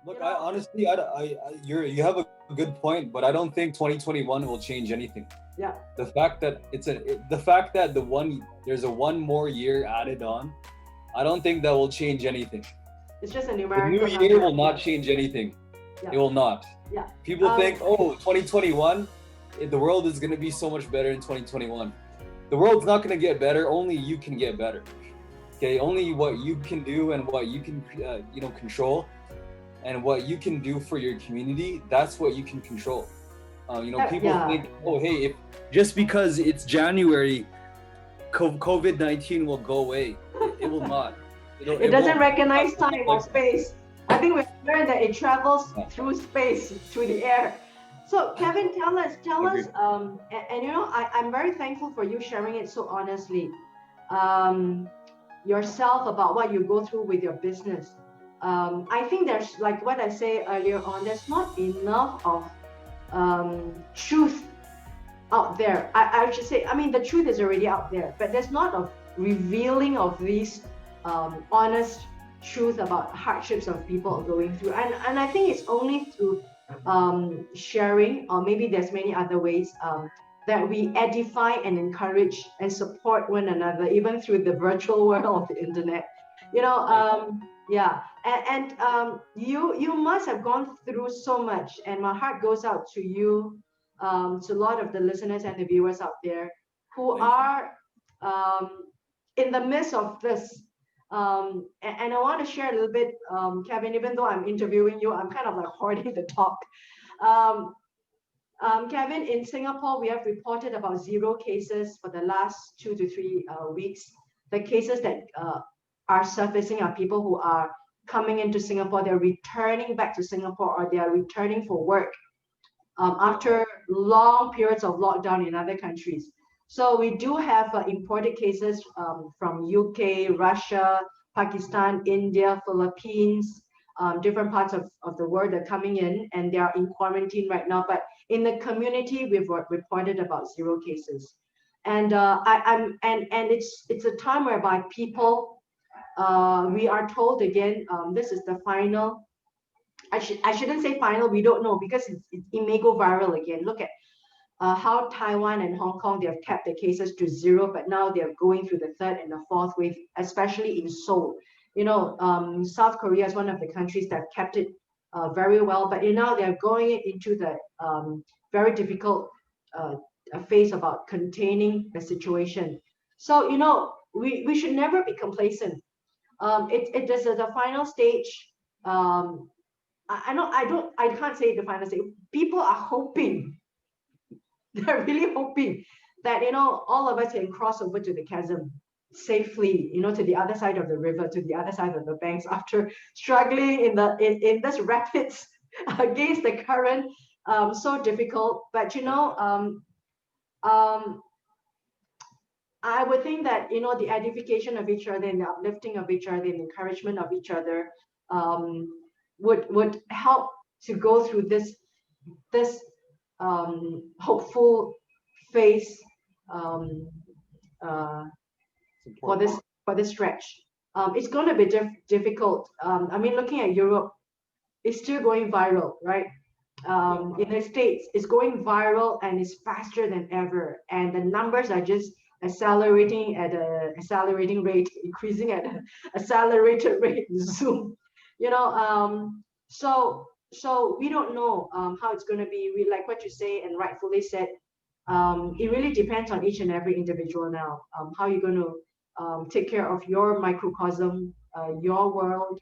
Look, You I know, honestly, you have a good point, but I don't think 2021 will change anything. yeah, The fact that there's a one more year added on, I don't think that will change anything. it's just a The new numerical year number. will not Yeah, change anything. yeah, It will not. yeah. People Um, think, oh, 2021, the world is going to be so much better in 2021. The world's not going to get better. Only you can get better. Okay, only what you can do and what you can, control, and what you can do for your community. That's what you can control. People yeah. think, oh, hey, if just because it's January, COVID-19 will go away. It will not. It It doesn't won't. recognize It's not time or like that. space. I think we've learned that it travels Yeah, through space, through the air. So, Kevin, tell I us, agree. and you know, I'm very thankful for you sharing it so honestly, um, yourself about what you go through with your business. I think there's, like what I say earlier on, there's not enough of truth out there. I should say, I mean, the truth is already out there, but there's not of revealing of these honest truth about hardships of people going through. And I think it's only through sharing, or maybe there's many other ways that we edify and encourage and support one another, even through the virtual world of the internet. You know, Thank you. yeah, and you must have gone through so much, and my heart goes out to you, to a lot of the listeners and the viewers out there who Thank you. are um, in the midst of this. And I want to share a little bit, Kevin, even though I'm interviewing you, I'm kind of like hoarding the talk. Um, Kevin, in Singapore, we have reported about zero cases for the last 2 to 3 weeks. The cases that are surfacing are people who are coming into Singapore, they're returning back to Singapore, or they are returning for work Yeah. after long periods of lockdown in other countries. So we do have imported cases from UK, Russia, Pakistan, India, Philippines, different parts of the world are coming in, and they are in quarantine right now. But in the community, we've reported about zero cases. And and it's a time whereby people, we are told again, this is the final. I shouldn't say final. We don't know, because it may go viral again. Look at how Taiwan and Hong Kong, they have kept the cases to zero, but now they're going through the third and the fourth wave, especially in Seoul. You know, South Korea is one of the countries that kept it very well, but you know they're going into the very difficult uh, phase about containing the situation. So you know, we should never be complacent. It is at the final stage. Um, I can't say the final stage. People are hoping, they're really hoping that, you know, all of us can cross over to the chasm safely, you know, to the other side of the river, to the other side of the banks, after struggling in this rapids against the current, so difficult. But you know, um, I would think that, you know, the edification of each other and the uplifting of each other and encouragement of each other um, would help to go through this hopeful phase, um, uh, It's for important. this stretch. It's going to be difficult. I mean, looking at Europe, it's still going viral, right? Yeah. In the States, it's going viral and it's faster than ever. And the numbers are just accelerating at a accelerating rate, increasing at an accelerated rate. Zoom, you know. So we don't know how it's going to be. We, like what you say and rightfully said, it really depends on each and every individual now. How you're going to take care of your microcosm, your world.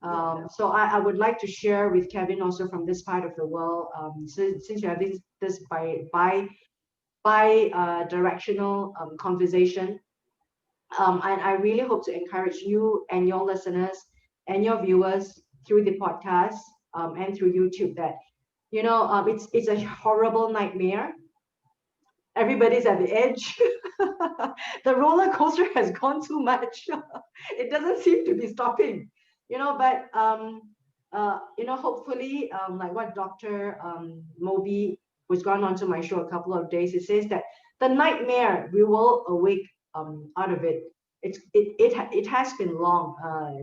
Yeah. So I would like to share with Kevin also from this part of the world, since you have this by directional conversation. And I really hope to encourage you and your listeners and your viewers through the podcast, and through YouTube, that, you know, it's a horrible nightmare. Everybody's at the edge. The roller coaster has gone too much. It doesn't seem to be stopping, you know. But you know, hopefully, like what Dr. Moby, who's gone on to my show a couple of days, it says that the nightmare, we will awake out of it. It has been long.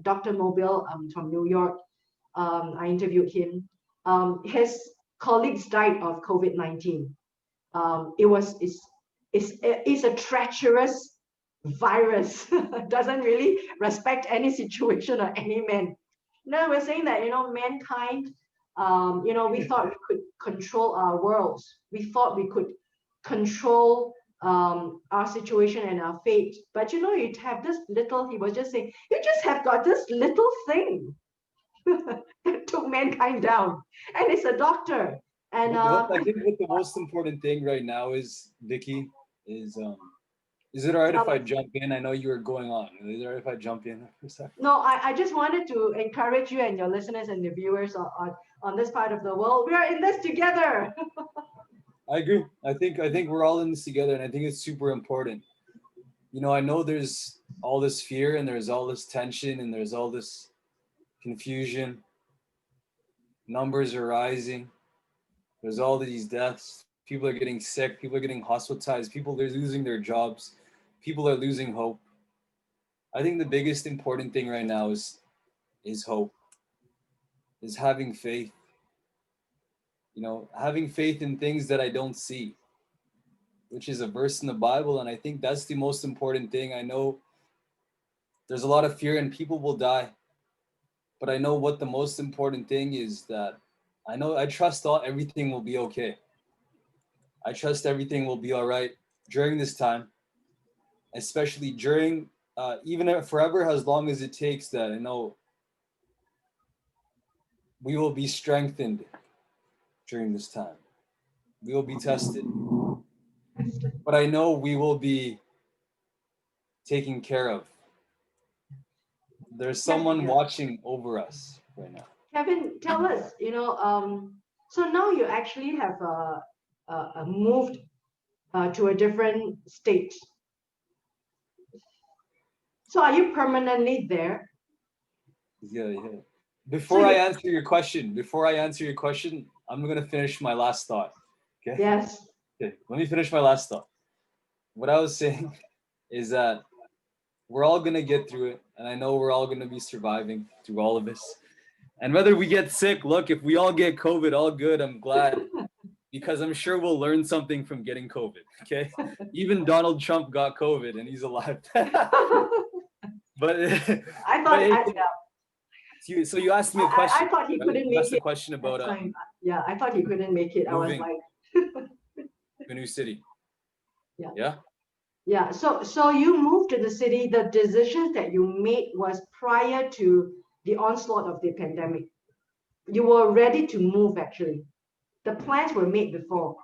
Dr. Mobile, from New York, I interviewed him. His colleagues died of COVID-19. It's a treacherous virus. Doesn't really respect any situation or any man. No, we're saying that mankind. We thought we could control our worlds. We thought we could control our situation and our fate. But you have this little. He was just saying, you just have got this little thing that took mankind down, and it's a doctor. And I think what the most important thing right now is, Vicky, is it all right if I jump in? I know you were going on. Is it all right if I jump in for a second? No, I just wanted to encourage you and your listeners and the viewers on this part of the world. We are in this together. I agree. I think we're all in this together, and I think it's super important. I know there's all this fear and there's all this tension and there's all this confusion. Numbers are rising. There's all these deaths. People are getting sick. People are getting hospitalized. People are losing their jobs. People are losing hope. I think the biggest important thing right now is hope, is having faith. Having faith in things that I don't see, which is a verse in the Bible. And I think that's the most important thing. I know there's a lot of fear and people will die, but I know what the most important thing is, that I trust everything will be okay. I trust everything will be all right during this time, especially during, even forever, as long as it takes, that I know we will be strengthened during this time. We will be tested, but I know we will be taken care of. There's someone watching over us right now. Kevin, tell us, so now you actually have moved to a different state. So are you permanently there? Yeah. Before I answer your question, I'm going to finish my last thought. Okay? Yes. Okay, let me finish my last thought. What I was saying is that we're all going to get through it. And I know we're all going to be surviving through all of this. And whether we get sick, look, if we all get COVID, all good, I'm glad. Because I'm sure we'll learn something from getting COVID, okay? Even Donald Trump got COVID and he's alive. But I thought, so you asked me a question. I thought he couldn't make it. That's a question about yeah, I thought he couldn't make it. Moving. I was like a new city. Yeah. Yeah. Yeah. So you moved to the city. The decisions that you made was prior to the onslaught of the pandemic. You were ready to move, actually. The plans were made before.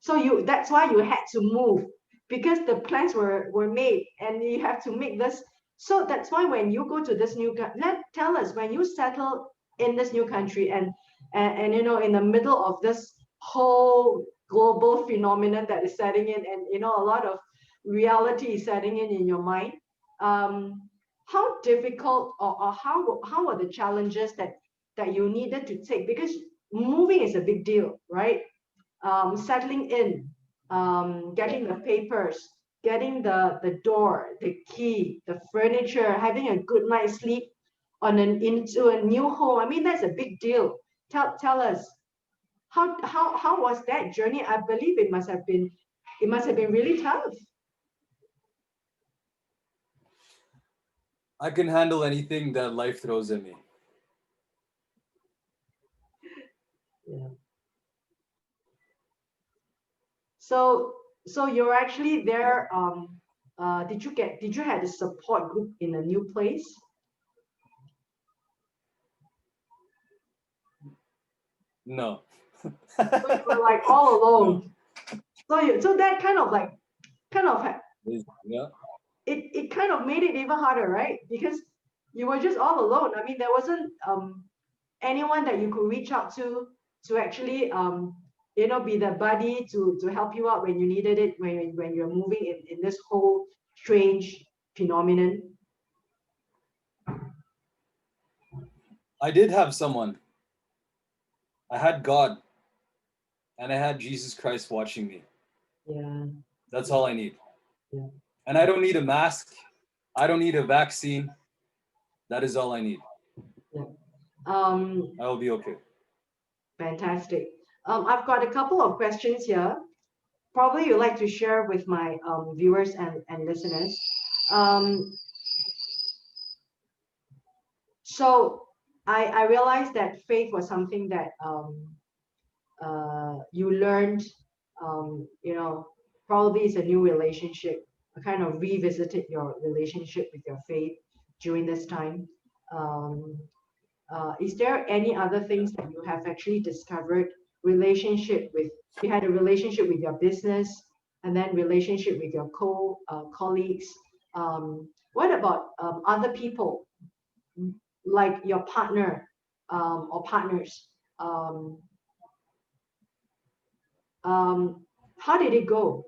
So that's why you had to move, because the plans were made and you have to make this. So that's why when you go to this tell us, when you settle in this new country and in the middle of this whole global phenomenon that is setting in, and a lot of reality is setting in your mind, how difficult or how were the challenges that you needed to take? Because moving is a big deal, right? Settling in, getting the papers, getting the door, the key, the furniture, having a good night's sleep into a new home. I mean, that's a big deal. Tell us, how was that journey? I believe it must have been really tough. I can handle anything that life throws at me. Yeah. So you're actually there. Did you have a support group in a new place? No. So you were like all alone. No. So that kind of yeah. It kind of made it even harder, right? Because you were just all alone. I mean, there wasn't anyone that you could reach out to actually be the buddy to help you out when you needed it, when you're moving in this whole strange phenomenon. I did have someone. I had God and I had Jesus Christ watching me. Yeah. That's all I need. Yeah. And I don't need a mask. I don't need a vaccine. That is all I need. Yeah. Um, I'll be okay. Fantastic. I've got a couple of questions here. Probably you'd like to share with my viewers and listeners. Um, so I realized that faith was something that you learned, you know, probably it's a new relationship, kind of revisited your relationship with your faith during this time. Um, is there any other things that you have actually discovered relationship with? You had a relationship with your business and then relationship with your colleagues. What about other people, like your partner or partners? Um, how did it go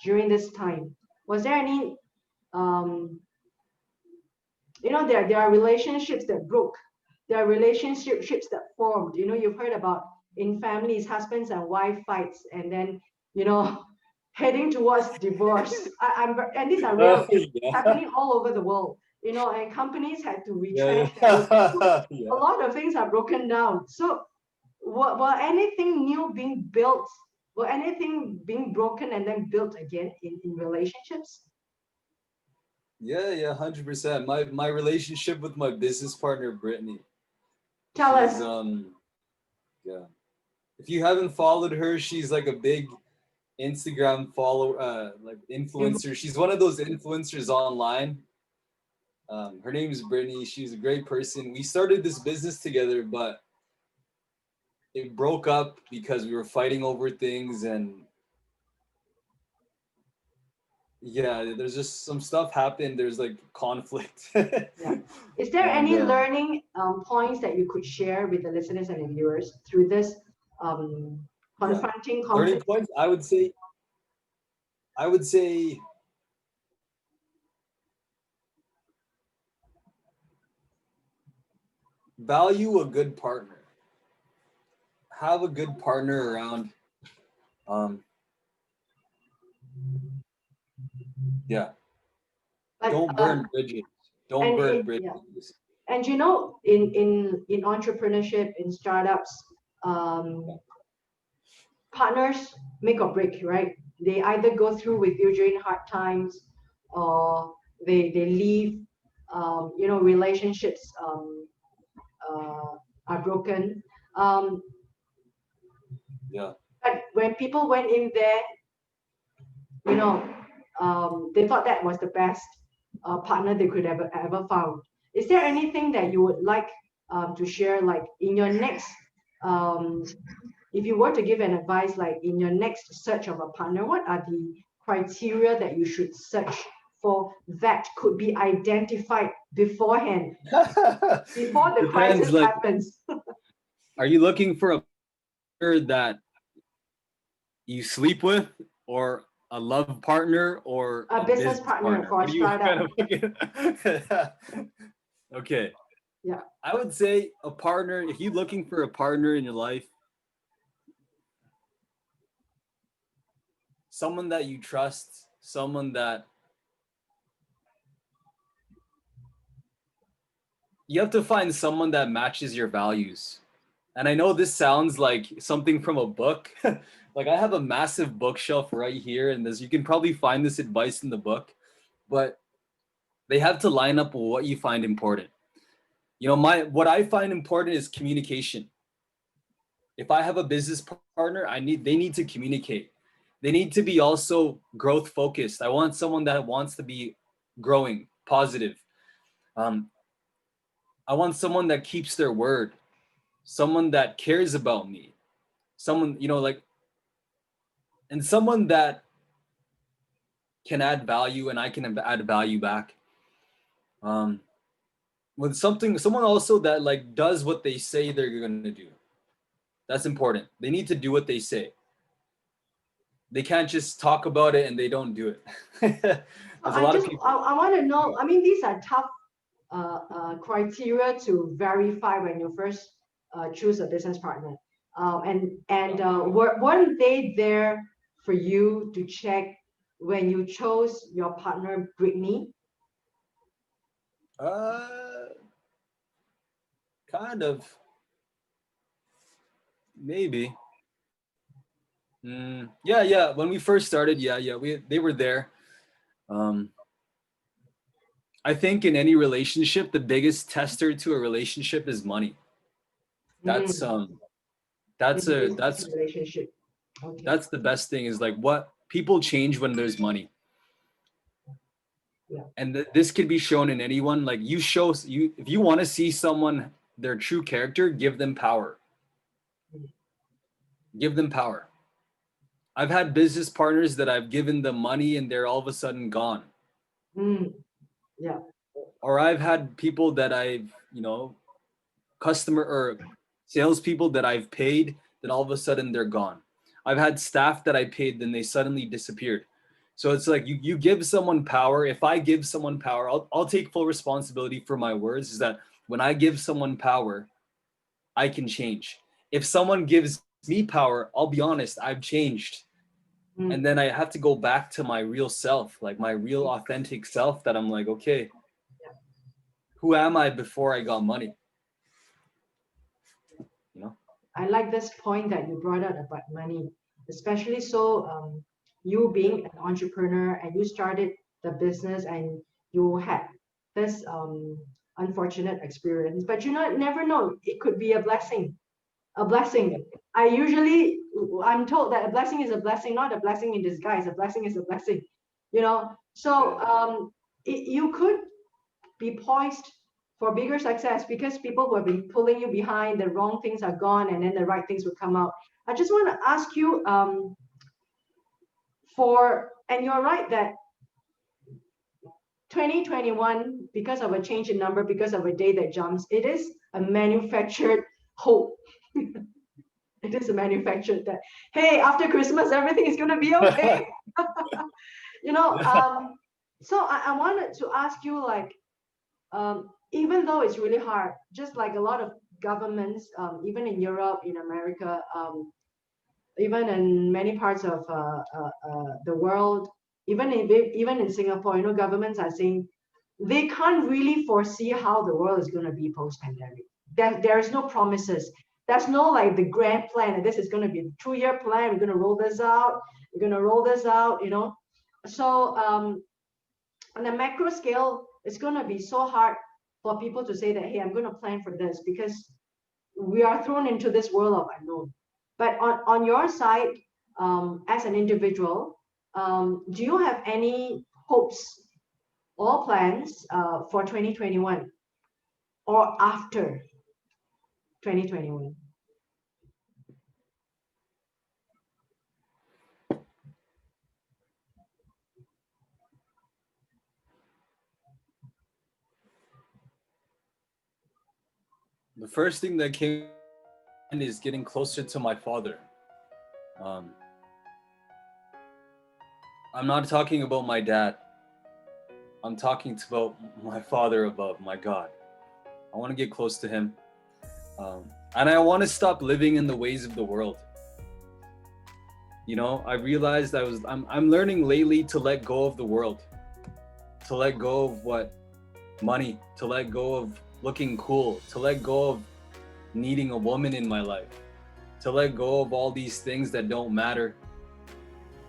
during this time? Was there any, um, there are relationships that broke, there are relationships that formed. You've heard about in families, husbands and wife fights, and then you know heading towards divorce. And these are real things Yeah. happening all over the world. And companies had to Yeah. retrench their workers. So a Yeah. lot of things are broken down. So were anything new being built? Were anything being broken and then built again in relationships? Yeah, yeah, 100%. My relationship with my business partner, Brittany, Tell she's us. yeah. If you haven't followed her, she's like a big Instagram follower, like influencer. She's one of those influencers online. Her name is Brittany. She's a great person. We started this business together, but it broke up because we were fighting over things, and yeah, there's just some stuff happened. There's like conflict. Yeah. Is there And any learning points that you could share with the listeners and the viewers through this um, yeah, confronting learning conflict? points. I would say value a good partner. Have a good partner around. Um, yeah. But Don't burn bridges. Don't and burn yeah, bridges. and in entrepreneurship, in startups, um, partners make or break, right? They either go through with you during hard times, or they leave. Relationships uh, are broken. Um, Yeah. but when people went in there, you know, they thought that was the best partner they could ever found. Is there anything that you would like to share, like in your next, um, if you were to give an advice, like in your next search of a partner, what are the criteria that you should search for that could be identified beforehand, before the Depends. crisis Like, happens? are you looking for a partner that you sleep with, or a love partner, or A a business business partner partner? for a What are you startup. kind of looking? Okay. Yeah. I would say a partner, if you're looking for a partner in your life, someone that you trust, someone that you have to find someone that matches your values. And I know this sounds like something from a book. Like I have a massive bookshelf right here, and this you can probably find this advice in the book, but they have to line up with what you find important. My what I find important is communication. If I have a business partner, they need to communicate. They need to be also growth focused. I want someone that wants to be growing, positive. Um, I want someone that keeps their word, someone that cares about me, someone, like, and someone that can add value and I can add value back. Um, with someone also that like does what they say they're going to do. That's important. They need to do what they say. They can't just talk about it and they don't do it. So There's a lot of I want to know. I mean, these are tough criteria to verify when you first choose a business partner. Weren't they there for you to check when you chose your partner, Brittany? people. kind of, maybe. Yeah. When we first started, they were there. Um, I think in any relationship, the biggest tester to a relationship is money. That's Mm, um, that's in a business relationship. Okay. that's the best thing is like what people change when there's money. Yeah. And this could be shown in anyone. Like you if you want to see someone their true character, give them power. Give them power. I've had business partners that I've given them money and they're all of a sudden gone. Mm, yeah. Or I've had people that I've, customer or salespeople that I've paid that all of a sudden they're gone. I've had staff that I paid, then they suddenly disappeared. So it's like you give someone power. If I give someone power, I'll take full responsibility for my words. Is that when I give someone power, I can change. If someone gives me power, I'll be honest, I've changed. Mm. And then I have to go back to my real self, like my real authentic self that I'm like, okay, who am I before I got money? You know? I like this point that you brought out about money, especially so you being an entrepreneur and you started the business and you had this unfortunate experience, but never know, it could be a blessing. A blessing. I'm told that a blessing is a blessing, not a blessing in disguise. A blessing is a blessing, So you could be poised for bigger success because people who have been pulling you behind, the wrong things are gone, and then the right things will come out. I just want to ask you, and you're right that 2021, because of a change in number, because of a day that jumps, it is a manufactured hope. It is a manufactured that, hey, after Christmas, everything is going to be okay. you know, um, so I wanted to ask you, like, even though it's really hard, just like a lot of governments, even in Europe, in America, even in many parts of the world, even in Singapore, governments are saying they can't really foresee how the world is going to be post-pandemic. There is no promises. There's no like the grand plan. And this is going to be a 2-year plan. We're going to roll this out. We're going to roll this out. So on a macro scale, it's going to be so hard for people to say that, hey, I'm going to plan for this because we are thrown into this world of unknown. But on your side, as an individual, do you have any hopes or plans for 2021 or after 2021? The first thing that came in is getting closer to my father. Um, I'm not talking about my dad. I'm talking about my father above, my God. I want to get close to him. And I want to stop living in the ways of the world. I realized I'm learning lately to let go of the world, to let go of what money, to let go of looking cool, to let go of needing a woman in my life, to let go of all these things that don't matter,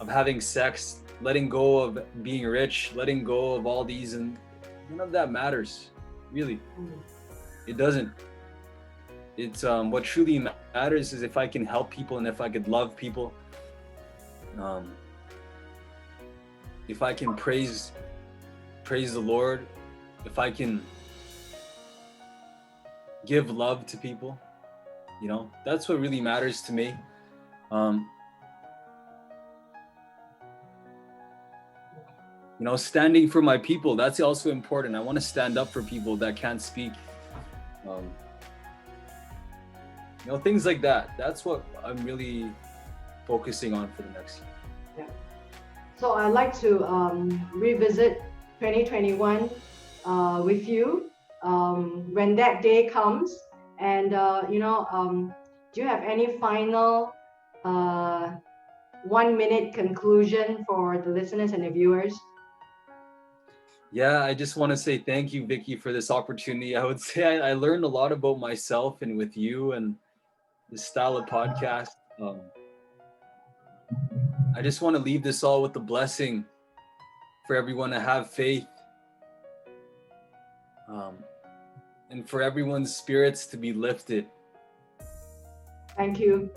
of having sex, letting go of being rich, letting go of all these, and none of that matters, really. It doesn't. It's what truly matters is if I can help people and if I could love people, if I can praise the Lord, if I can give love to people, that's what really matters to me. Standing for my people, that's also important. I want to stand up for people that can't speak. Things like that. That's what I'm really focusing on for the next year. Yeah. So I'd like to revisit 2021 with you when that day comes. And, do you have any final 1-minute conclusion for the listeners and the viewers? Yeah, I just want to say thank you, Vicky, for this opportunity. I would say I learned a lot about myself and with you and this style of podcast. Um, I just want to leave this all with the blessing for everyone to have faith, um, and for everyone's spirits to be lifted. Thank you.